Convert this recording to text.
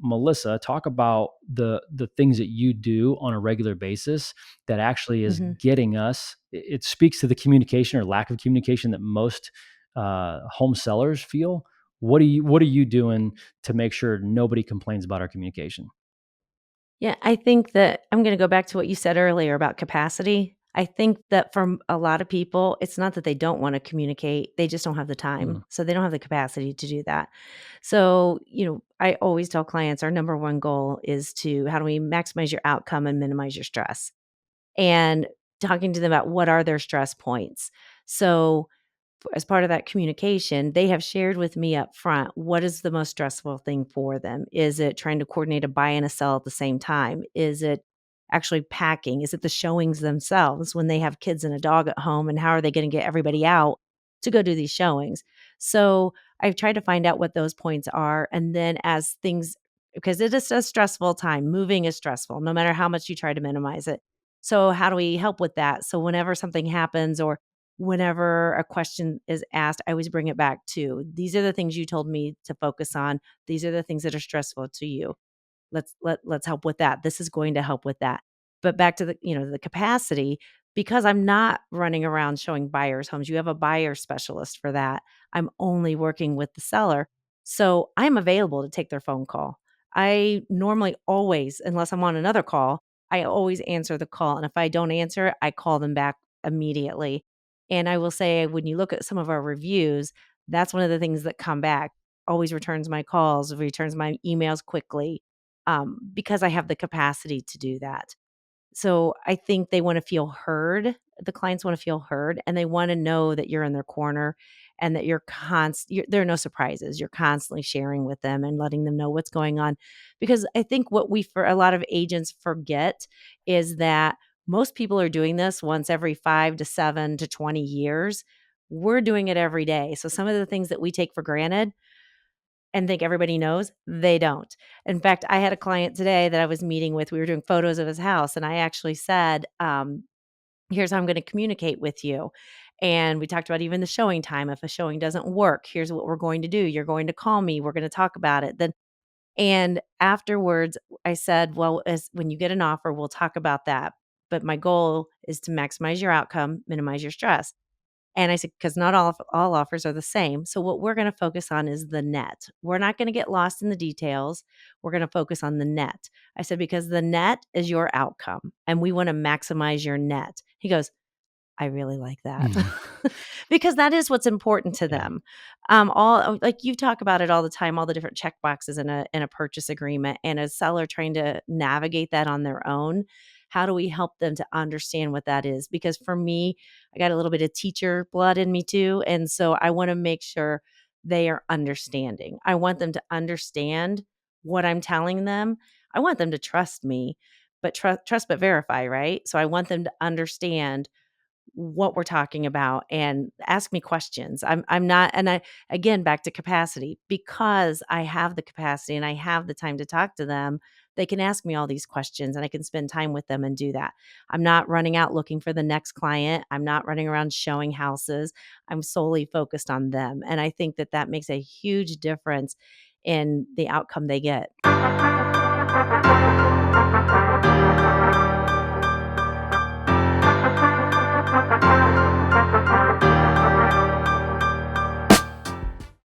Melissa, talk about the things that you do on a regular basis that actually is hmm getting us. It speaks to the communication or lack of communication that most home sellers feel. What are you doing to make sure nobody complains about our communication? Yeah, I think that I'm going to go back to what you said earlier about capacity. I think that for a lot of people, it's not that they don't want to communicate, they just don't have the time. Mm, So they don't have the capacity to do that. So, I always tell clients our number one goal is to how do we maximize your outcome and minimize your stress? And talking to them about what are their stress points. So, as part of that communication, they have shared with me up front what is the most stressful thing for them. Is it trying to coordinate a buy and a sell at the same time? Is it actually packing? Is it the showings themselves when they have kids and a dog at home? And how are they going to get everybody out to go do these showings? So I've tried to find out what those points are. And then as things, because it is a stressful time, moving is stressful, no matter how much you try to minimize it. So, how do we help with that? So, whenever something happens or whenever a question is asked, I always bring it back to these are the things you told me to focus on. These are the things that are stressful to you. Let's help with that. This is going to help with that. But back to the capacity, because I'm not running around showing buyers homes. You have a buyer specialist for that. I'm only working with the seller. So I'm available to take their phone call. I normally always, unless I'm on another call, I always answer the call. And if I don't answer it, I call them back immediately. And I will say, when you look at some of our reviews, that's one of the things that come back. Always returns my calls, returns my emails quickly, because I have the capacity to do that. So I think they wanna feel heard. The clients wanna feel heard, and they wanna know that you're in their corner and that there are no surprises. You're constantly sharing with them and letting them know what's going on. Because I think what we for a lot of agents forget is that most people are doing this once every 5 to 7 to 20 years. We're doing it every day. So some of the things that we take for granted and think everybody knows, they don't. In fact, I had a client today that I was meeting with, we were doing photos of his house, and I actually said, "Here's how I'm gonna communicate with you." And we talked about even the showing time. If a showing doesn't work, here's what we're going to do. You're going to call me. We're gonna talk about it. Then and afterwards, I said, "Well, as when you get an offer, we'll talk about that. But my goal is to maximize your outcome, minimize your stress." And I said, "'Cause not all offers are the same. So what we're gonna focus on is the net. We're not gonna get lost in the details. We're gonna focus on the net." I said, "Because the net is your outcome, and we wanna maximize your net." He goes, "I really like that." mm, Because that is what's important to yeah. them. Like, you talk about it all the time, all the different check boxes in a purchase agreement, and a seller trying to navigate that on their own. How do we help them to understand what that is? Because for me, I got a little bit of teacher blood in me too, and so I wanna make sure they are understanding. I want them to understand what I'm telling them. I want them to trust me, but trust but verify, right? So I want them to understand what we're talking about and ask me questions. I'm not, and I, again, back to capacity, because I have the capacity and I have the time to talk to them. They can ask me all these questions and I can spend time with them and do that. I'm not running out looking for the next client. I'm not running around showing houses. I'm solely focused on them. And I think that that makes a huge difference in the outcome they get.